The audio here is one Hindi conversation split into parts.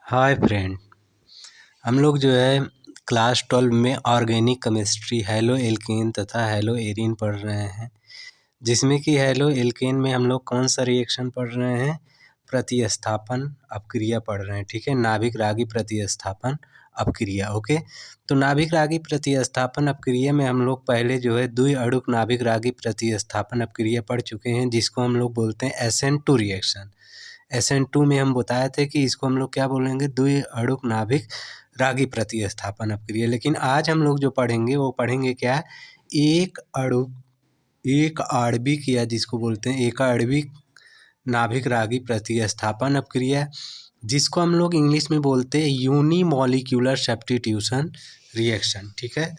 Hi friend. हम लोग जो है क्लास 12 में ऑर्गेनिक केमिस्ट्री हेलो एल्केन तथा हेलो एरीन पढ़ रहे हैं, जिसमें कि हेलो एल्केन में हम लोग कौन सा रिएक्शन पढ़ रहे हैं? प्रतिस्थापन अपक्रिया पढ़ रहे हैं। ठीक है, नाभिक रागी प्रतिस्थापन अपक्रिया। ओके, तो नाभिक रागी प्रतिस्थापन अपक्रिया में हम लोग पहले जो है द्वि-अणुक नाभिक रागी प्रतिस्थापन अपक्रिया पढ़ चुके हैं, जिसको हम लोग बोलते हैं SN2 रिएक्शन। SN2 में हम बताए थे कि इसको हम लोग क्या बोलेंगे? द्वि-अणुक नाभिक रागी प्रतिस्थापन अपक्रिया। लेकिन आज हम लोग जो पढ़ेंगे वो पढ़ेंगे क्या? एक आणविक या जिसको बोलते हैं एकाणविक नाभिक रागी प्रतिस्थापन अपक्रिया, जिसको हम लोग इंग्लिश में बोलते हैं यूनिमॉलिक्यूलर सब्स्टिट्यूशन रिएक्शन। ठीक है,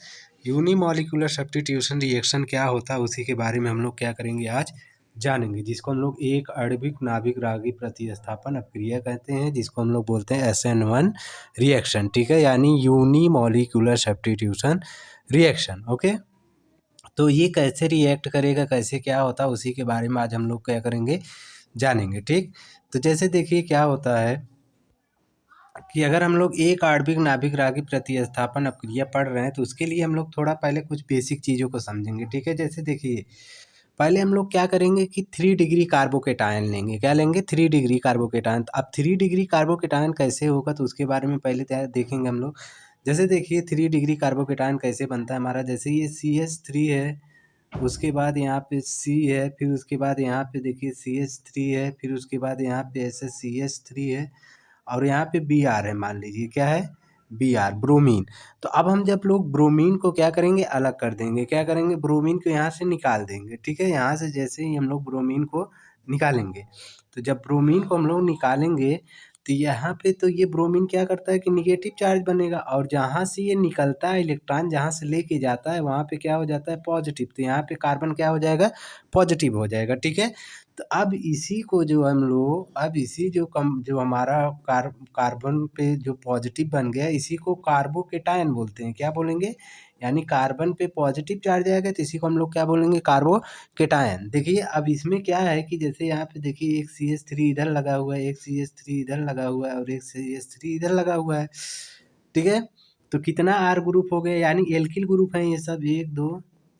यूनिमॉलिक्यूलर सब्स्टिट्यूशन रिएक्शन क्या होता है उसी के बारे में हम लोग क्या करेंगे आज जानेंगे, जिसको हम लोग एक आणविक नाभिक रागी प्रतिस्थापन अपक्रिया कहते हैं, जिसको हम लोग बोलते हैं SN1 रिएक्शन। ठीक है, यानी यूनिमॉलिक्यूलर सब्स्टिट्यूशन रिएक्शन। ओके, तो ये कैसे रिएक्ट करेगा, कैसे क्या होता है उसी के बारे में आज हम लोग क्या करेंगे जानेंगे। ठीक, तो जैसे देखिए क्या होता है कि अगर हम लोग एक आणविक नाभिक रागी प्रतिस्थापन अपक्रिया पढ़ रहे हैं तो उसके लिए हम लोग थोड़ा पहले कुछ बेसिक चीज़ों को समझेंगे। ठीक है, जैसे देखिए पहले हम लोग क्या करेंगे कि 3 डिग्री कार्बोकेटायन लेंगे। क्या लेंगे? 3 डिग्री कार्बोकेटायन। तो अब 3 डिग्री कार्बोकेटायन कैसे होगा तो उसके बारे में पहले देखेंगे हम लोग। जैसे देखिए 3 डिग्री कार्बोकेटायन कैसे बनता है हमारा, जैसे ये CH3 है, उसके बाद यहाँ पे C है, फिर उसके बाद यहाँ पे देखिए CH3 है, फिर उसके बाद यहाँ पे ऐसे CH3 है और यहाँ पे Br है, मान लीजिए क्या है? Br, bromine. तो अब हम जब लोग ब्रोमीन को क्या करेंगे? अलग कर देंगे। क्या करेंगे? ब्रोमीन को यहाँ से निकाल देंगे। ठीक है, यहाँ से जैसे ही हम लोग ब्रोमीन को निकालेंगे, तो जब ब्रोमीन को हम लोग निकालेंगे तो यहाँ पे तो ये ब्रोमीन क्या करता है कि निगेटिव चार्ज बनेगा, और जहाँ से ये निकलता है इलेक्ट्रॉन जहाँ से लेके जाता है वहाँ पे क्या हो जाता है? पॉजिटिव। तो यहाँ पे कार्बन क्या हो जाएगा? पॉजिटिव हो जाएगा। ठीक है, तो अब इसी को जो हम लोग अब इसी जो हमारा कार्बन पे जो पॉजिटिव बन गया इसी को कार्बोकेटायन बोलते हैं। क्या बोलेंगे? यानी कार्बन पे पॉजिटिव चार्ज आएगा तो इसी को हम लोग क्या बोलेंगे? कार्बोकेटायन। देखिए अब इसमें क्या है कि जैसे यहाँ पे देखिए एक CH3 इधर लगा हुआ है, एक CH3 इधर लगा हुआ है और एक CH3 इधर लगा हुआ है। ठीक है, तो कितना R ग्रुप हो गया? यानी एल्किल ग्रुप है ये सब, 1 2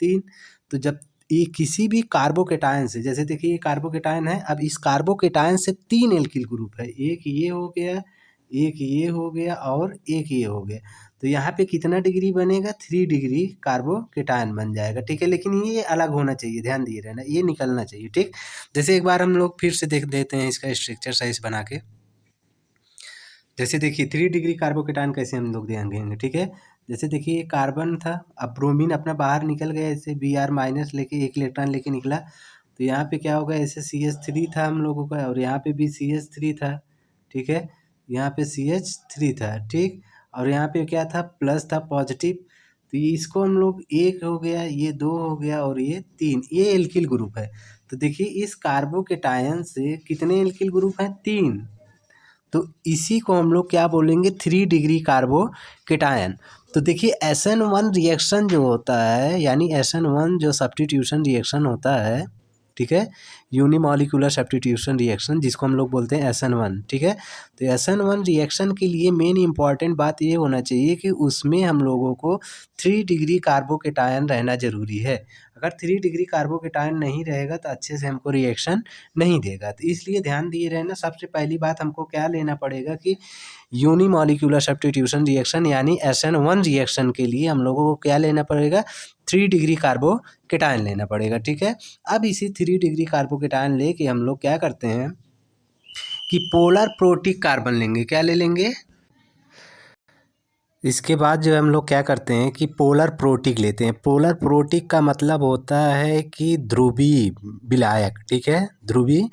3। तो जब ये किसी भी कार्बोकेटायन से, जैसे देखिए ये कार्बोकेटायन है, अब इस कार्बोकेटायन से 3 एल्किल ग्रुप है, एक ये हो गया, एक ये हो गया और एक ये हो गया। तो यहाँ पे कितना डिग्री बनेगा? 3 डिग्री कार्बोकेटायन बन जाएगा। ठीक है, लेकिन ये अलग होना चाहिए, ध्यान दिए रहना, ये निकलना चाहिए। ठीक, जैसे एक बार हम लोग फिर से देख देते हैं इसका स्ट्रक्चर सही से बना के। जैसे देखिए 3 डिग्री कार्बोकेटायन कैसे हम लोग ध्यान देंगे। ठीक है, जैसे देखिए ये कार्बन था, अब ब्रोमीन अपना बाहर निकल गया, ऐसे Br माइनस लेके एक इलेक्ट्रॉन लेके निकला, तो यहाँ पे क्या होगा? ऐसे CH3 था हम लोगों का और यहाँ पे भी CH3 था। ठीक है, यहाँ पे CH3 था। ठीक, और यहाँ पे क्या था? प्लस था, पॉजिटिव। तो इसको हम लोग 1 हो गया, ये 2 हो गया और ये 3, ये एल्किल ग्रुप है। तो देखिए इस कार्बोकेटायन से कितने एल्किल ग्रुप हैं? 3। तो इसी को हम लोग क्या बोलेंगे? 3 डिग्री कार्बोकेटायन। तो देखिए SN1 रिएक्शन जो होता है, यानी SN1 जो सब्स्टिट्यूशन रिएक्शन होता है, ठीक है, यूनिमॉलिक्यूलर सब्स्टिट्यूशन रिएक्शन जिसको हम लोग बोलते हैं SN1। ठीक है, तो SN1 रिएक्शन के लिए मेन इंपॉर्टेंट बात ये होना चाहिए कि उसमें हम लोगों को 3 डिग्री कार्बोकेटायन रहना ज़रूरी है। अगर 3 डिग्री कार्बोकेटायन नहीं रहेगा तो अच्छे से हमको रिएक्शन नहीं देगा। तो इसलिए ध्यान दिए रहना, सबसे पहली बात हमको क्या लेना पड़ेगा कि यूनिमॉलिक्यूलर सब्स्टिट्यूशन रिएक्शन यानी SN1 रिएक्शन के लिए हम लोगों को क्या लेना पड़ेगा? 3 डिग्री कार्बोकेटायन लेना पड़ेगा। ठीक है, अब इसी 3 डिग्री कार्बोकेटायन लेके हम लोग क्या करते हैं कि पोलर प्रोटिक कार्बन लेंगे। क्या ले लेंगे? इसके बाद जो हम लोग क्या करते हैं कि पोलर प्रोटिक लेते हैं। पोलर प्रोटिक का मतलब होता है कि ध्रुवीय विलायक। ठीक है, ध्रुवीय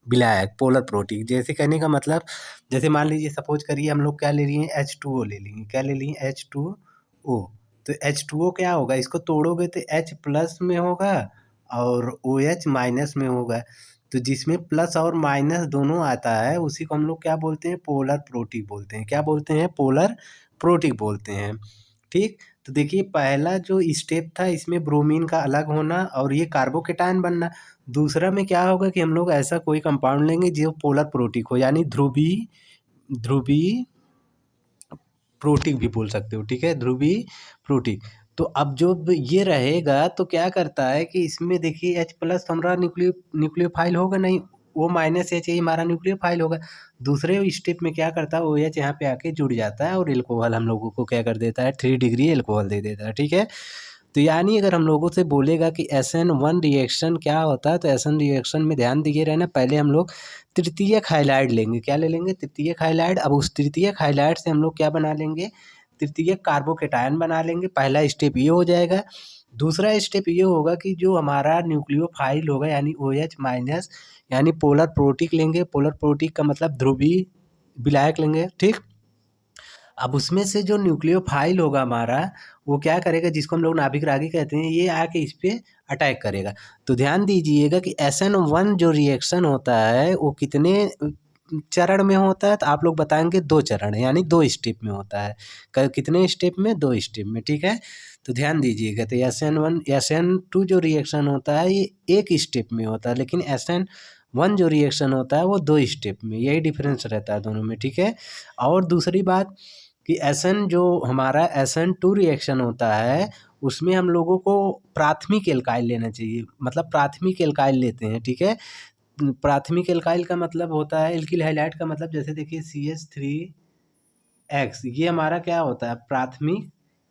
विलायक, पोलर प्रोटिक। जैसे कहने का मतलब, जैसे मान लीजिए सपोज करिए हम लोग क्या ले लिए? H2O ले लेंगे। क्या ले लिए? H2O। तो H2O क्या होगा? इसको तोड़ोगे तो H प्लस में होगा और OH माइनस में होगा। तो जिसमें प्लस और माइनस दोनों आता है उसी को हम लोग क्या बोलते हैं? पोलर प्रोटिक बोलते हैं। क्या बोलते हैं? पोलर प्रोटिक बोलते हैं। ठीक, तो देखिए पहला जो स्टेप था इसमें ब्रोमीन का अलग होना और ये कार्बोकेटायन बनना। दूसरा में क्या होगा कि हम लोग ऐसा कोई कंपाउंड लेंगे जो पोलर प्रोटिक हो, यानी ध्रुवीय ध्रुवीय प्रोटिक भी बोल सकते हो, ठीक है, ध्रुवीय प्रोटिक। तो अब जो ये रहेगा तो क्या करता है कि इसमें देखिए H प्लस हमारा न्यूक्लियोफाइल होगा नहीं, O माइनस H हमारा न्यूक्लियोफाइल होगा। दूसरे स्टेप में क्या करता है, OH यहाँ पे आके जुड़ जाता है और एल्कोहल हम लोगों को क्या कर देता है, 3 डिग्री एल्कोहल दे देता है, ठीक है। तो यानी अगर हम लोगों से बोलेगा कि SN1 रिएक्शन क्या होता है, तो SN रिएक्शन में ध्यान दिए रहना, पहले हम लोग तृतीयक हाइलाइड लेंगे। क्या ले लेंगे, तृतीयक हाइलाइड। अब उस तृतीयक हाइलाइड से हम लोग क्या बना लेंगे, तृतीयक कार्बोकेटायन बना लेंगे। पहला स्टेप ये हो जाएगा। दूसरा स्टेप ये होगा कि जो हमारा न्यूक्लियोफाइल होगा यानी OH माइनस यानी पोलर प्रोटिक लेंगे। पोलर प्रोटिक का मतलब ध्रुवीय विलायक लेंगे, ठीक। अब उसमें से जो न्यूक्लियोफाइल होगा हमारा, वो क्या करेगा, जिसको हम लोग नाभिक रागी कहते हैं, ये आके इस पे अटैक करेगा। तो ध्यान दीजिएगा कि SN1 जो रिएक्शन होता है वो कितने चरण में होता है, तो आप लोग बताएंगे 2 चरण यानी 2 स्टेप में होता है। कितने स्टेप में, 2 स्टेप में, ठीक है। तो ध्यान दीजिएगा, तो SN1 SN2 जो रिएक्शन होता है ये 1 स्टेप में होता है, लेकिन SN1 जो रिएक्शन होता है वो 2 स्टेप में, यही डिफरेंस रहता है दोनों में, ठीक है। और दूसरी बात कि SN जो हमारा SN2 रिएक्शन होता है उसमें हम लोगों को प्राथमिक एल्काइल लेना चाहिए, मतलब प्राथमिक एल्काइल लेते हैं, ठीक है। प्राथमिक एल्काइल का मतलब होता है, एल्किल हाइलाइड का मतलब जैसे देखिए CH3X, ये हमारा क्या होता है, प्राथमिक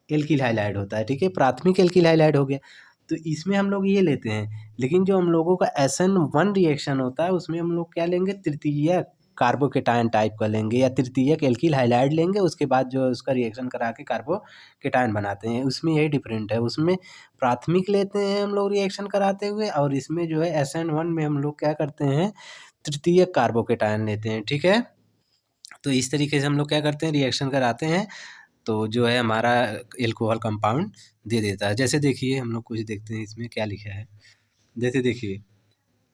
एल्किल हाइलाइड होता है, ठीक है, प्राथमिक एल्किल हाइलाइड हो गया। तो इसमें हम लोग ये लेते हैं, लेकिन जो हम लोगों का SN1 रिएक्शन होता है उसमें हम लोग क्या लेंगे, तृतीयक कार्बोकेटायन टाइप का लेंगे या तृतीयक एल्किल हाइलाइड लेंगे, उसके बाद जो है उसका रिएक्शन करा के कार्बोकेटायन बनाते हैं। उसमें यही डिफरेंट है, उसमें प्राथमिक लेते हैं हम लोग रिएक्शन कराते हुए, और इसमें जो है SN1 में हम लोग क्या करते हैं, तृतीयक कार्बोकेटायन लेते हैं, ठीक है। तो इस तरीके से हम लोग क्या करते हैं, रिएक्शन कराते हैं, तो जो है हमारा एल्कोहल कंपाउंड दे देता है। जैसे देखिए हम लोग कुछ देखते हैं इसमें क्या लिखा है। जैसे देखिए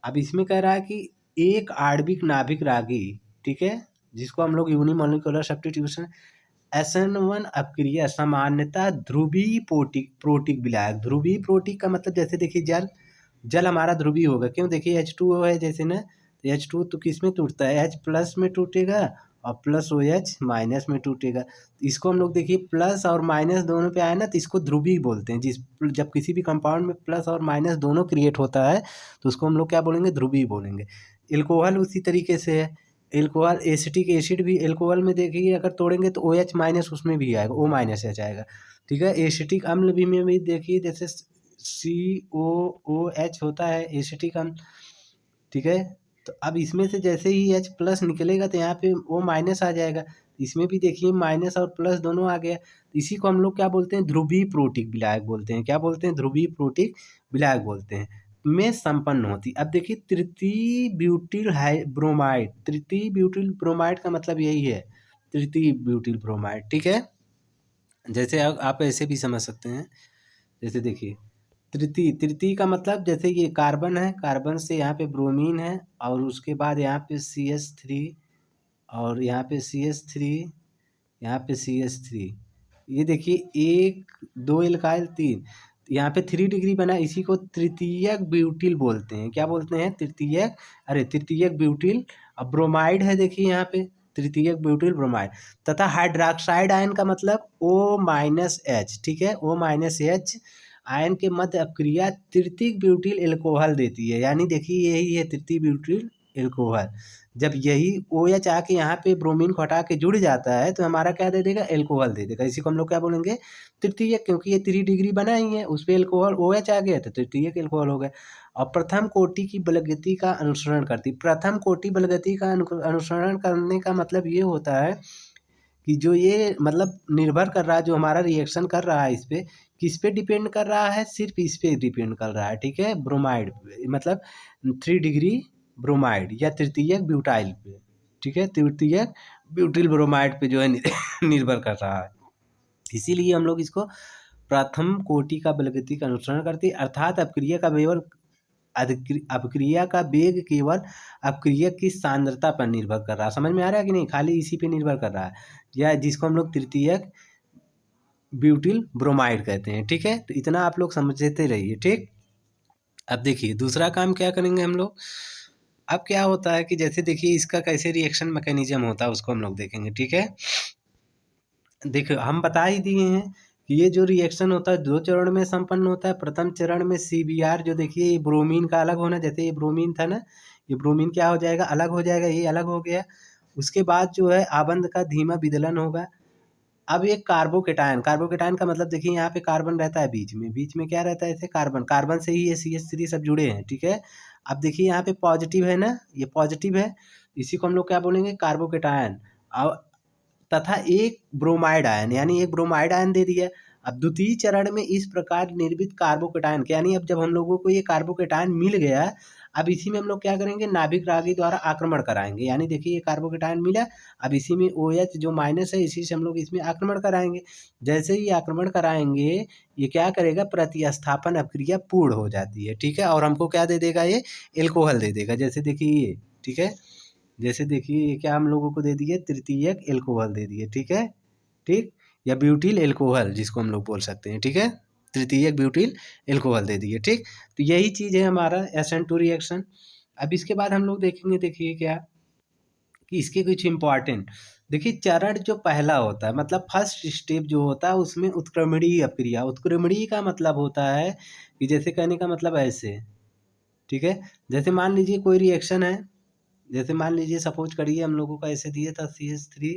अब इसमें कह रहा है कि एक आणविक नाभिक रागी, ठीक है, जिसको हम लोग यूनिमोलिकुलर सब्स्टिट्यूशन SN1 अपक्रिया सामान्यतः ध्रुवीय प्रोटिक प्रोटिक विलायक। ध्रुवीय प्रोटिक का मतलब जैसे देखिए जल, जल हमारा ध्रुवीय होगा, क्यों, देखिए H2O है जैसे ना, तो H2 तो किस में टूटता है, H प्लस में टूटेगा और प्लस OH माइनस में टूटेगा। इसको हम लोग देखिए प्लस और माइनस दोनों पे आए ना, तो इसको ध्रुवीय बोलते हैं। जब किसी भी कंपाउंड में प्लस और माइनस दोनों क्रिएट होता है तो उसको हम लोग क्या बोलेंगे, ध्रुवीय बोलेंगे। एल्कोहल उसी तरीके से है, एल्कोहल एसिटिक एसिड भी एल्कोहल में देखिए अगर तोड़ेंगे तो OH माइनस उसमें भी आएगा, O माइनस H आएगा, ठीक है। एसिटिक अम्ल भी में भी देखिए जैसे COOH होता है एसिटिक अम्ल, ठीक है। तो अब इसमें से जैसे ही H प्लस निकलेगा तो यहाँ पे O माइनस आ जाएगा, इसमें भी देखिए माइनस और प्लस दोनों आ गया। इसी को हम लोग क्या बोलते हैं, ध्रुवीय प्रोटिक विलायक बोलते हैं। क्या बोलते हैं, ध्रुवीय प्रोटिक विलायक बोलते हैं, में संपन्न होती। अब देखिए तृतीय ब्यूटिल ब्रोमाइड, तृतीय ब्यूटिल ब्रोमाइड का मतलब यही है, तृतीय ब्यूटिल ब्रोमाइड, ठीक है। जैसे आप ऐसे भी समझ सकते हैं, जैसे देखिए तृतीय, तृतीय का मतलब जैसे ये कार्बन है, कार्बन से यहाँ पे ब्रोमीन है और उसके बाद यहाँ पे CH3 और यहाँ पे CH3, यहाँ पे CH3, ये देखिए 1 2 एल्काइल 3, यहाँ पे 3 डिग्री बना, इसी को तृतीयक ब्यूटिल बोलते हैं। क्या बोलते हैं, तृतीयक, अरे तृतीयक ब्यूटिल। अब ब्रोमाइड है देखिए यहाँ पे, तृतीयक ब्यूटिल ब्रोमाइड। तथा हाइड्रोक्साइड आयन का मतलब O माइनस H, ठीक है, O माइनस H आयन के मध्य अपक्रिया तृतीयक ब्यूटिल एल्कोहल देती है। यानी देखिए यही है तृतीय ब्यूटिल एल्कोहल। जब यही OH आके यहाँ पे ब्रोमीन को हटा के जुड़ जाता है तो हमारा क्या दे देगा, एल्कोहल दे देगा। इसी को हम लोग क्या बोलेंगे, तृतीयक, क्योंकि ये 3 डिग्री बना ही है, उस पर एल्कोहल OH आ गया तो तृतीयक एल्कोहल हो गया। और प्रथम कोटि की बलगति का अनुसरण करती, प्रथम कोटि बलगति का अनुसरण करने का मतलब ये होता है कि जो ये मतलब निर्भर कर रहा है, जो हमारा रिएक्शन कर रहा है इस पे, किस पे डिपेंड कर रहा है, सिर्फ इस पे डिपेंड कर रहा है, ठीक है, ब्रोमाइड मतलब 3 डिग्री ब्रोमाइड या तृतीयक ब्यूटाइल पे, ठीक है, तृतीयक ब्यूटिल ब्रोमाइड पे जो है निर्भर कर रहा है। इसीलिए हम लोग इसको प्रथम कोटि का बलगति का अनुसरण करते हैं, अर्थात अपक्रिया का केवल अपक्रिया का वेग केवल अपक्रियक की सांद्रता पर निर्भर कर रहा है। समझ में आ रहा है कि नहीं, खाली इसी पे निर्भर कर रहा है, या जिसको हम लोग तृतीयक ब्यूटिल ब्रोमाइड कहते हैं, ठीक है। तो इतना आप लोग समझते रहिए, ठीक। अब देखिए दूसरा काम क्या करेंगे हम लोग। अब क्या होता है कि जैसे देखिए इसका कैसे रिएक्शन मैकेनिज्म होता है उसको हम लोग देखेंगे, ठीक है। देखो हम बता ही दिए हैं कि ये जो रिएक्शन होता है 2 चरण में संपन्न होता है। प्रथम चरण में CBr जो देखिए ये ब्रोमीन का अलग होना, जैसे ये ब्रोमीन था ना, ये ब्रोमीन क्या हो जाएगा, अलग हो जाएगा, ये अलग हो गया। उसके बाद जो है आबंध का धीमा विदलन होगा। अब एक कार्बोकेटायन, कार्बोकेटायन का मतलब देखिए यहाँ पे कार्बन रहता है बीच में क्या रहता है ऐसे कार्बन, कार्बन से ही ये CH3 सब जुड़े हैं, ठीक है। अब देखिए यहाँ पे पॉजिटिव है ना, ये पॉजिटिव है, इसी को हम लोग क्या बोलेंगे, कार्बोकेटायन। अब तथा एक ब्रोमाइड आयन, यानी एक ब्रोमाइड आयन दे दिया। अब द्वितीय चरण में इस प्रकार निर्मित कार्बोकेटायन, यानी अब जब हम लोगों को ये कार्बोकेटायन मिल गया, अब इसी में हम लोग क्या करेंगे, नाभिक रागी द्वारा आक्रमण कराएंगे। यानी देखिए ये कार्बोकेटायन मिला, अब इसी में OH जो माइनस है, इसी से हम लोग इसमें आक्रमण कराएंगे। जैसे ही आक्रमण कराएंगे, ये क्या करेगा, प्रतिस्थापन अभिक्रिया पूर्ण हो जाती है, ठीक है। और हमको क्या दे देगा, ये एल्कोहल दे देगा। जैसे देखिए ये, ठीक है, जैसे देखिए ये क्या हम लोगों को दे दिए, तृतीयक एल्कोहल दे दिए, ठीक है, ठीक, या ब्यूटिल एल्कोहल जिसको हम लोग बोल सकते हैं, ठीक है, तृतीयक ब्यूटिल एल्कोहल दे दिए, ठीक। तो यही चीज़ है हमारा SN2 रिएक्शन। अब इसके बाद हम लोग देखेंगे, देखिए क्या कि इसके कुछ इम्पॉर्टेंट, देखिए चरण जो पहला होता है, मतलब फर्स्ट स्टेप जो होता है, उसमें उत्क्रमणीय अपक्रिया, उत्क्रमणीय का मतलब होता है कि जैसे कहने का मतलब ऐसे, ठीक है, जैसे मान लीजिए कोई रिएक्शन है, जैसे मान लीजिए सपोज करिए हम लोगों का ऐसे दिया था CH3,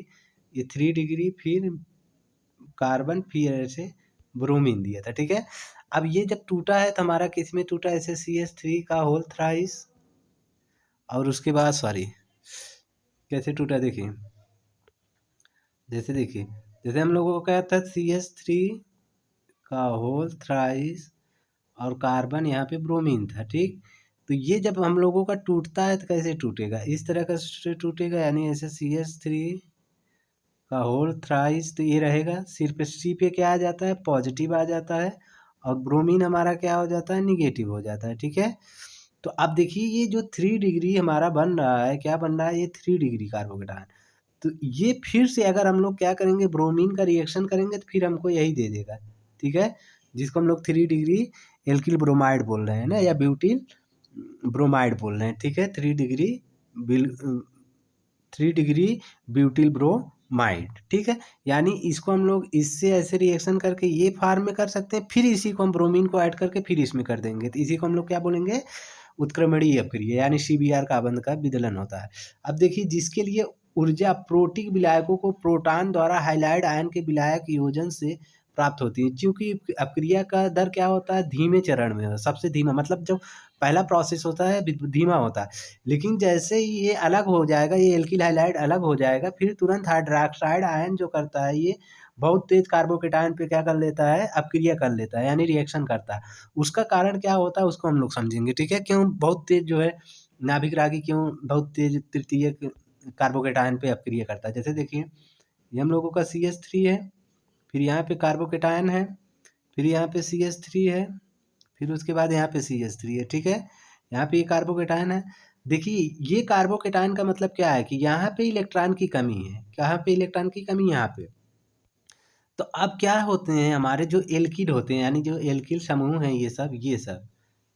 ये 3 डिग्री, फिर कार्बन, फिर ऐसे ब्रोमीन दिया था, ठीक है। अब ये जब टूटा है तो हमारा किस में टूटा, ऐसे CH3 का होल थ्राइस, और उसके बाद सॉरी कैसे टूटा देखिए, जैसे देखिए, जैसे हम लोगों को क्या था, CH3 का होल थ्राइस और कार्बन यहाँ पे ब्रोमीन था, ठीक। तो ये जब हम लोगों का टूटता है तो कैसे टूटेगा, इस तरह का से टूटेगा, यानी ऐसे CH3 का होल थ्राइस, तो ये रहेगा, सिर्फ C पे क्या आ जाता है, पॉजिटिव आ जाता है, और ब्रोमीन हमारा क्या हो जाता है, निगेटिव हो जाता है, ठीक है। तो अब देखिए ये जो 3 डिग्री हमारा बन रहा है, क्या बन रहा है, ये 3 डिग्री कार्बोकेटायन। तो ये फिर से अगर हम लोग क्या करेंगे, ब्रोमीन का रिएक्शन करेंगे तो फिर हमको यही दे देगा, ठीक है, जिसको हम लोग 3 डिग्री एल्किल ब्रोमाइड बोल रहे हैं ना, या ब्यूटिल ब्रोमाइड बोल रहे हैं, ठीक है, 3 degree bill 3 degree butyl bromide, ठीक है। यानी इसको हम लोग इससे ऐसे रिएक्शन करके ये फार्म में कर सकते हैं, फिर इसी को हम ब्रोमीन को ऐड करके फिर इसमें कर देंगे, तो इसी को हम लोग क्या बोलेंगे, उत्क्रमणीय अपक्रिया, यानी CBr कार्बन का विदलन होता है। अब देखिए जिसके लिए ऊर्जा प्रोटिक विलायकों को प्रोटॉन द्वारा हाइलाइड आयन के विलायक योजन से प्राप्त होती है, क्योंकि अपक्रिया का दर क्या होता है, धीमे चरण में, सबसे धीमा, मतलब जो पहला प्रोसेस होता है धीमा होता है, लेकिन जैसे ही ये अलग हो जाएगा, ये एल्किल हाइलाइड अलग हो जाएगा, फिर तुरंत हाइड्रोक्साइड आयन जो करता है, ये बहुत तेज कार्बोकेटायन पे क्या कर लेता है, अपक्रिया कर लेता है, यानी रिएक्शन करता है। उसका कारण क्या होता है उसको हम लोग समझेंगे, ठीक है, क्यों बहुत तेज जो है नाभिक रागी क्यों बहुत तेज तृतीय कार्बोकेटायन पे अपक्रिया करता है। जैसे देखिए ये हम लोगों का CH3 है, फिर यहाँ पे कार्बोकेटायन है, फिर यहाँ पे CH3 है, फिर उसके बाद यहाँ पे CH3 है, ठीक है, यहाँ पे ये कार्बोकेटायन है। देखिए ये कार्बोकेटायन का मतलब क्या है कि यहाँ पे इलेक्ट्रॉन की कमी है, कहाँ पे इलेक्ट्रॉन की कमी, यहाँ पे। तो अब क्या होते हैं हमारे जो एल्किड होते हैं, यानी जो एल्किल समूह हैं, ये सब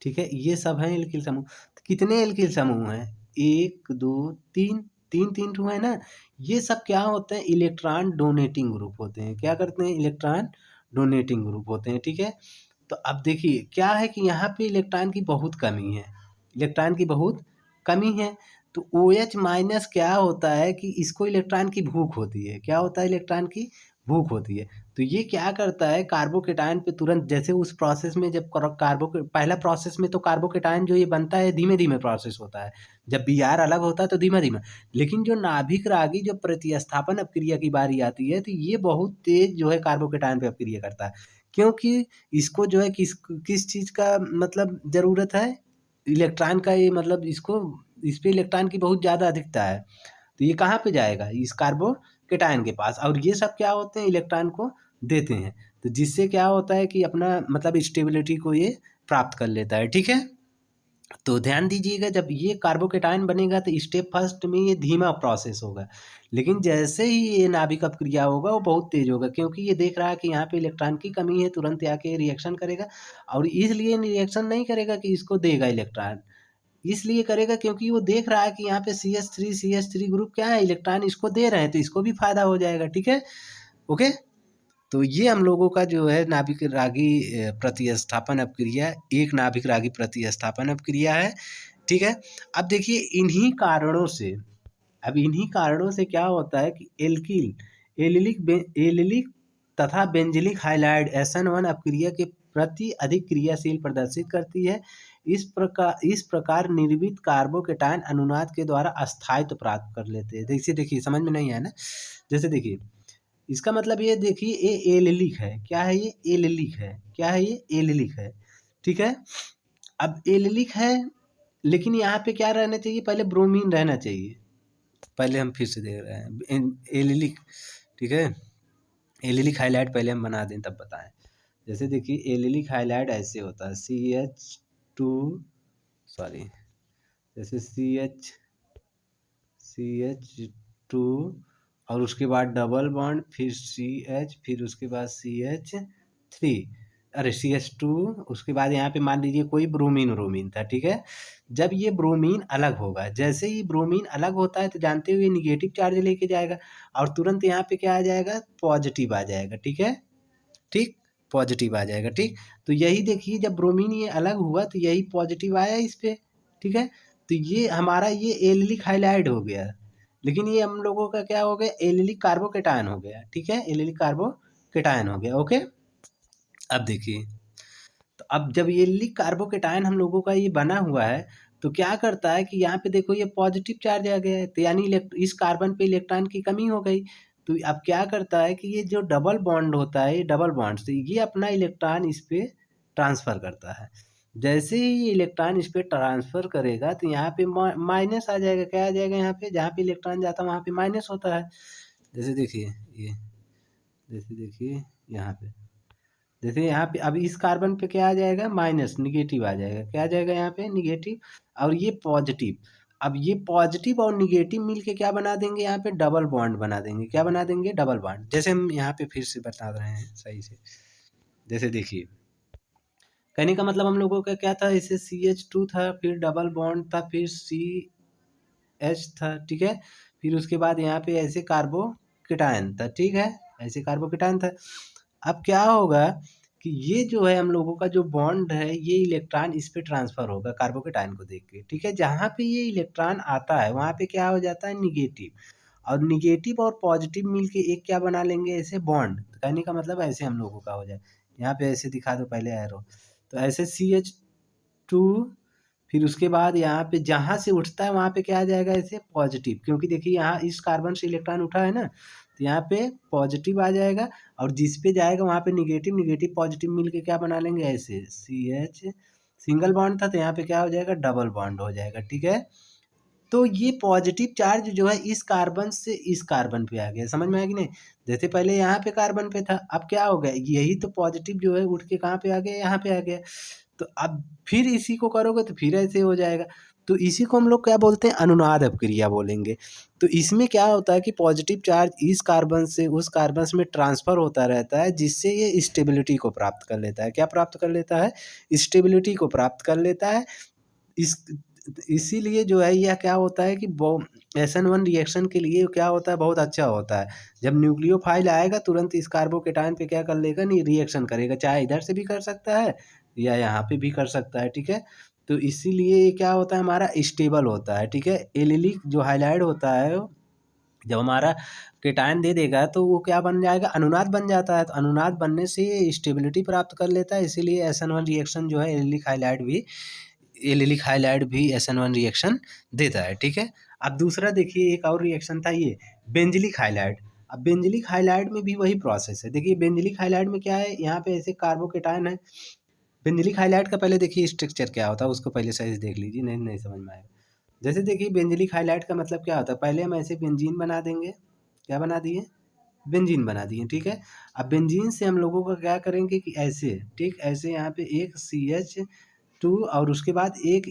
ठीक है, ये सब हैं एल्किल समूह। तो कितने एल्किल समूह हैं, 1 2 3, तीन तीन ठो है ना। ये सब क्या होते हैं, इलेक्ट्रॉन डोनेटिंग ग्रुप होते हैं, क्या करते हैं, इलेक्ट्रॉन डोनेटिंग ग्रुप होते हैं, ठीक है। तो अब देखिए क्या है कि यहाँ पे इलेक्ट्रॉन की बहुत कमी है, इलेक्ट्रॉन की बहुत कमी है। तो OH माइनस क्या होता है कि इसको इलेक्ट्रॉन की भूख होती है, क्या होता है, इलेक्ट्रॉन की भूख होती है। तो ये क्या करता है, कार्बोकेटायन पे तुरंत, जैसे उस प्रोसेस में जब पहला प्रोसेस में तो कार्बोकेटायन जो ये बनता है धीमे धीमे प्रोसेस होता है, जब Br अलग होता है तो धीमा धीमा। लेकिन जो नाभिक रागी जो प्रतिस्थापन अपक्रिया की बारी आती है, तो ये बहुत तेज जो है कार्बोकेटायन पे अपक्रिया करता है, क्योंकि इसको जो है किस चीज़ का मतलब ज़रूरत है, इलेक्ट्रॉन का, ये मतलब इसको, इस पे इलेक्ट्रॉन की बहुत ज़्यादा अधिकता है। तो ये कहाँ पे जाएगा, इस कार्बोकेटायन के पास, और ये सब क्या होते हैं, इलेक्ट्रॉन को देते हैं। तो जिससे क्या होता है कि अपना मतलब स्टेबिलिटी को ये प्राप्त कर लेता है, ठीक है। तो ध्यान दीजिएगा, जब ये कार्बोकेटायन बनेगा तो स्टेप फर्स्ट में ये धीमा प्रोसेस होगा, लेकिन जैसे ही ये नाभिक अपक्रिया होगा वो बहुत तेज होगा, क्योंकि ये देख रहा है कि यहाँ पे इलेक्ट्रॉन की कमी है, तुरंत आके रिएक्शन करेगा। और इसलिए रिएक्शन नहीं करेगा कि इसको देगा इलेक्ट्रॉन, इसलिए करेगा क्योंकि वो देख रहा है कि यहाँ पे CH3 ग्रुप क्या है, इलेक्ट्रॉन इसको दे रहे हैं, तो इसको भी फायदा हो जाएगा, ठीक है। ओके। तो ये हम लोगों का जो है नाभिक रागी प्रतिस्थापन अपक्रिया, एक नाभिक रागी प्रतिस्थापन अपक्रिया है, ठीक है। अब देखिए इन्हीं कारणों से क्या होता है कि एलिलिक तथा बेंजिलिक हाइलाइड SN1 अपक्रिया के प्रति अधिक क्रियाशील प्रदर्शित करती है। इस प्रकार निर्मित कार्बोकेटायन अनुनाद के द्वारा अस्थायित्व प्राप्त कर लेते हैं। देखिए समझ में नहीं आया ना। जैसे देखिए इसका मतलब ये देखिए ये एलिलिक है। क्या है ये? एलिलिक है। क्या है ये? एलिलिक है, ठीक है। अब एलिलिक है, लेकिन यहाँ पे क्या रहना चाहिए? पहले ब्रोमीन रहना चाहिए। पहले हम फिर से देख रहे हैं एलिलिक, ठीक है। एलिलिक हाइलाइड पहले हम बना दें तब बताएं। जैसे देखिए एलिलिक हाइलाइड ऐसे होता है CH2, सॉरी, जैसे CH2 और उसके बाद डबल बॉन्ड, फिर CH, फिर उसके बाद CH3, अरे CH2, उसके बाद यहाँ पे मान लीजिए कोई ब्रोमीन था, ठीक है। जब ये ब्रोमीन अलग होगा, जैसे ही ब्रोमीन अलग होता है तो जानते हुए निगेटिव चार्ज लेके जाएगा और तुरंत यहाँ पे क्या आ जाएगा? पॉजिटिव आ जाएगा, ठीक है। ठीक, पॉजिटिव आ जाएगा, ठीक। तो यही देखिए जब ब्रोमीन ये अलग हुआ तो यही पॉजिटिव आया इस पे, ठीक है। तो ये हमारा ये एलिलिक हाइलाइड हो गया, लेकिन ये हम लोगों का क्या हो गया? एलिलिक कार्बोकेटायन हो गया, ठीक है। एलिलिक कार्बोकेटायन हो गया, ओके। अब देखिए, तो अब जब ये एलिलिक कार्बोकेटायन हम लोगों का ये बना हुआ है तो क्या करता है कि यहाँ पे देखो ये पॉजिटिव चार्ज आ गया है, तो यानी इस कार्बन पे इलेक्ट्रॉन की कमी हो गई। तो अब क्या करता है कि ये जो डबल बॉन्ड होता है, ये डबल बॉन्ड से ये अपना इलेक्ट्रॉन इस पे ट्रांसफर करता है। जैसे ही ये इलेक्ट्रॉन इस पे ट्रांसफर करेगा तो यहाँ पे माइनस आ जाएगा। क्या आ जाएगा? यहाँ पे जहाँ पे इलेक्ट्रॉन जाता है वहाँ पे माइनस होता है। जैसे देखिए ये, जैसे देखिए यहाँ पे, जैसे यहाँ पे अब इस कार्बन पे क्या आ जाएगा? माइनस, निगेटिव आ जाएगा। क्या आ जाएगा यहाँ पे? निगेटिव, और ये पॉजिटिव। अब ये पॉजिटिव और निगेटिव मिलके क्या बना देंगे? यहाँ पे डबल बॉन्ड बना देंगे। क्या बना देंगे? Double bond. जैसे हम यहाँ पे फिर से बता रहे हैं सही से। जैसे देखिए कहने का मतलब हम लोगों का क्या था? इसे CH2 था, फिर डबल बॉन्ड था, फिर CH था, ठीक है। फिर उसके बाद यहाँ पे ऐसे कार्बोकेटायन था, ठीक है। ऐसे कार्बोकेटायन था। अब क्या होगा कि ये जो है हम लोगों का जो बॉन्ड है, ये इलेक्ट्रॉन इस पे ट्रांसफर होगा कार्बोकेटायन को देख के, ठीक है। जहाँ पे ये इलेक्ट्रॉन आता है वहाँ पे क्या हो जाता है? निगेटिव, और निगेटिव और पॉजिटिव मिलके एक क्या बना लेंगे? ऐसे बॉन्ड। तो कहने का मतलब ऐसे हम लोगों का हो जाए। यहाँ पे ऐसे दिखा दो पहले एरो, तो ऐसे CH2, फिर उसके बाद यहाँ पे जहाँ से उठता है वहाँ पे क्या आ जाएगा? ऐसे पॉजिटिव, क्योंकि देखिए यहाँ इस कार्बन से इलेक्ट्रॉन उठा है ना, तो यहाँ पे पॉजिटिव आ जाएगा, और जिस पे जाएगा वहाँ पे निगेटिव, निगेटिव पॉजिटिव मिलके क्या बना लेंगे? ऐसे CH, सिंगल बॉन्ड था तो यहाँ पे क्या हो जाएगा? डबल बॉन्ड हो जाएगा, ठीक है। तो ये पॉजिटिव चार्ज जो है इस कार्बन से इस कार्बन पे आ गया। समझ में आया कि नहीं? जैसे पहले यहाँ पे कार्बन पे था, अब क्या हो गया? यही तो पॉजिटिव जो है उठ के कहाँ पे आ गया? यहाँ पे आ गया। तो अब फिर इसी को करोगे तो फिर ऐसे हो जाएगा। तो इसी को हम लोग क्या बोलते हैं? अनुनाद अपक्रिया बोलेंगे। तो इसमें क्या होता है कि पॉजिटिव चार्ज इस कार्बन से उस कार्बन में ट्रांसफर होता रहता है, जिससे ये स्टेबिलिटी को प्राप्त कर लेता है। क्या प्राप्त कर लेता है? स्टेबिलिटी को प्राप्त कर लेता है। इस इसीलिए जो है यह क्या होता है कि SN1 रिएक्शन के लिए क्या होता है? बहुत अच्छा होता है। जब न्यूक्लियोफाइल आएगा तुरंत इस कार्बोकेटायन पे क्या कर लेगा? नहीं, रिएक्शन करेगा। चाहे इधर से भी कर सकता है या यहाँ पे भी कर सकता है, ठीक है। तो इसीलिए ये क्या होता है? हमारा स्टेबल होता है, ठीक है। एलिलिक जो हाइलाइड होता है जब हमारा केटायन दे देगा तो वो क्या बन जाएगा? अनुनाद बन जाता है। तो अनुनाद बनने से ये स्टेबिलिटी प्राप्त कर लेता है। इसीलिए SN1 रिएक्शन जो है एलिलिक हाइलाइड भी SN1 रिएक्शन देता है, ठीक है। अब दूसरा देखिए एक और रिएक्शन था ये बेंजिलिक हाइलाइड। अब बेंजिलिक हाइलाइड में भी वही प्रोसेस है। देखिए बेंजिलिक हाइलाइड में क्या है? यहाँ पे ऐसे कार्बोकेटायन है। बेंजिलिक हाइलाइड का पहले देखिए स्ट्रक्चर क्या होता है उसको पहले सही से देख लीजिए, नहीं समझ में आएगा। जैसे देखिए बेंजिलिक हाइलाइड का मतलब क्या होता है? पहले हम ऐसे बेंजीन बना देंगे। क्या बना दिए? बेंजीन बना दिए, ठीक है। अब बेंजीन से हम लोगों का क्या करेंगे कि ऐसे, ठीक, ऐसे यहाँ पे एक CH2 और उसके बाद एक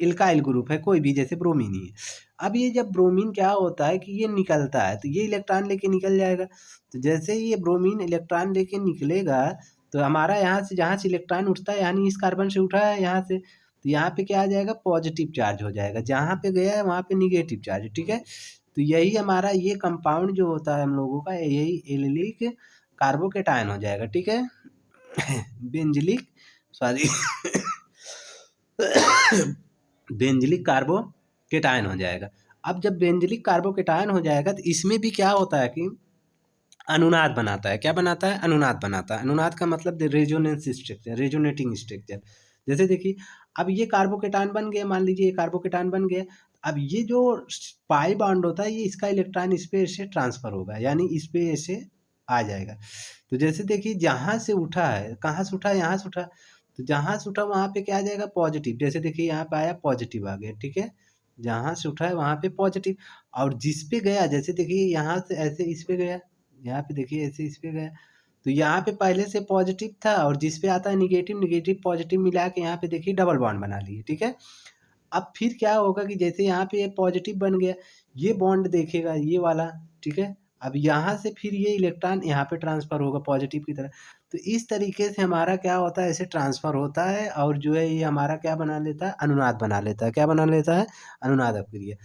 इल्काइल ग्रुप है कोई भी, जैसे ब्रोमीन ही है। अब ये जब ब्रोमीन क्या होता है कि ये निकलता है तो ये इलेक्ट्रॉन लेके निकल जाएगा। तो जैसे ही ये ब्रोमीन इलेक्ट्रॉन लेके निकलेगा तो हमारा यहाँ से जहाँ से इलेक्ट्रॉन उठता है, यानी इस कार्बन से उठा है यहाँ से, तो यहाँ पे क्या आ जाएगा? पॉजिटिव चार्ज हो जाएगा। जहाँ पे गया है वहाँ पे निगेटिव चार्ज, ठीक है। तो यही हमारा ये कंपाउंड जो होता है हम लोगों का, यही एल्डिक कार्बोकेटायन हो जाएगा, ठीक है। बेंजिलिक, सॉरी, बेंजिलिक कार्बोकेटायन हो जाएगा। अब जब बेंजिलिक कार्बोकेटायन हो जाएगा तो इसमें भी क्या होता है कि अनुनाद बनाता है। क्या बनाता है? अनुनाद बनाता है। अनुनाद का मतलब रेजोनेंस स्ट्रक्चर, रेजोनेटिंग स्ट्रक्चर। जैसे देखिए, अब ये कार्बोकेटायन बन गया, मान लीजिए ये कार्बोकेटायन बन गया। अब ये जो पाई बॉन्ड होता है, ये इसका इलेक्ट्रॉन इस पे ऐसे ट्रांसफर होगा, यानी इस पे ऐसे आ जाएगा। तो जैसे देखिए, जहाँ से उठा है, कहाँ से उठा है? यहाँ से उठा। तो जहाँ से उठा वहाँ पे क्या आ जाएगा? पॉजिटिव। जैसे देखिए यहाँ पे आया, पॉजिटिव आ गया, ठीक है। जहाँ से उठा है वहाँ पे पॉजिटिव। और जिस पे गया, जैसे देखिए यहाँ से ऐसे इस पे गया, यहाँ पे देखिए ऐसे इस पे गया, तो यहाँ पे पहले से पॉजिटिव था, और जिस पे आता है निगेटिव, निगेटिव पॉजिटिव मिला के यहाँ पे देखिए डबल बॉन्ड बना लिए, ठीक है। अब फिर क्या होगा कि जैसे यहाँ पे ये पॉजिटिव बन गया, ये बॉन्ड देखेगा ये वाला, ठीक है। अब यहाँ से फिर ये इलेक्ट्रॉन यहाँ पे ट्रांसफर होगा पॉजिटिव की तरह। तो इस तरीके से हमारा क्या होता है, ऐसे ट्रांसफर होता है, और जो है ये हमारा क्या बना लेता है? अनुनाद बना लेता है। क्या बना लेता है? अनुनाद अपक्रिया,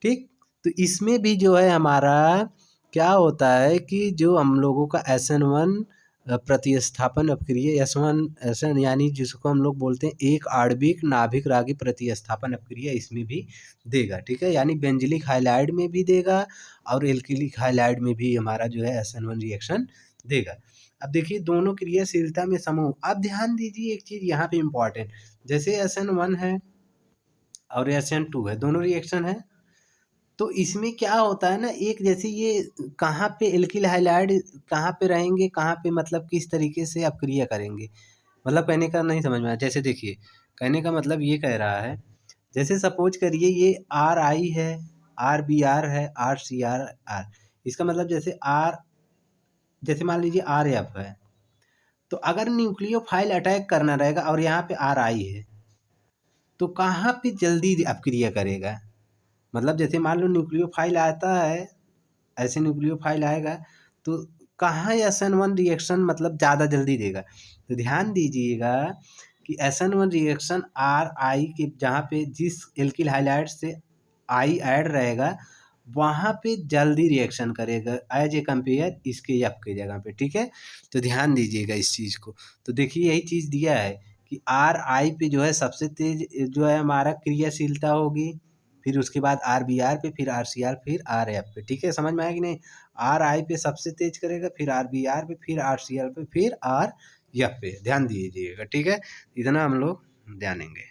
ठीक। तो इसमें भी जो है हमारा क्या होता है कि जो हम लोगों का SN1 प्रतिस्थापन अपक्रिया, SN यानी जिसको हम लोग बोलते हैं एक आणविक नाभिक रागी प्रतिस्थापन अपक्रिया, इसमें भी देगा, ठीक है। यानी बेंजिलिक हाइलाइड में भी देगा और एल्किलिक हाइलाइड में भी हमारा जो है SN1 रिएक्शन देगा। अब देखिए दोनों क्रियाशीलता में समूह। अब ध्यान दीजिए एक चीज यहाँ पे इम्पोर्टेंट, जैसे SN1 है और SN2 है, दोनों रिएक्शन है। तो इसमें क्या होता है ना, एक जैसे ये कहाँ पे एल्किल हाइलाइड कहाँ पे रहेंगे, कहाँ पे मतलब किस तरीके से अपक्रिया करेंगे, मतलब कहने का नहीं समझ में आया। जैसे देखिए, कहने का मतलब ये कह रहा है, जैसे सपोज करिए ये RI है, RBr है, RCr। इसका मतलब जैसे जैसे मान लीजिए RF है, तो अगर न्यूक्लियोफाइल अटैक करना रहेगा और यहाँ पे RI है, तो कहाँ पे जल्दी अपक्रिया करेगा? मतलब जैसे मान लो न्यूक्लियोफाइल आता है, ऐसे न्यूक्लियोफाइल आएगा, तो कहाँ SN1 रिएक्शन मतलब ज़्यादा जल्दी देगा? तो ध्यान दीजिएगा कि SN1 रिएक्शन RI के जहाँ पे जिस एल्किल हाइलाइड से I ऐड रहेगा, वहाँ पे जल्दी रिएक्शन करेगा एज ए कंपेयर इसके F के जगह पे, ठीक है। तो ध्यान दीजिएगा इस चीज़ को। तो देखिए यही चीज़ दिया है कि RI पे जो है सबसे तेज जो है हमारा क्रियाशीलता होगी, फिर उसके बाद RBr पे, फिर RCr, फिर RF पे, ठीक है। समझ में आया कि नहीं? RI पे सबसे तेज करेगा, फिर RBr पे, फिर RCr पे, फिर RF पे। ध्यान दीजिएगा, ठीक है। इतना हम लोग जानेंगे।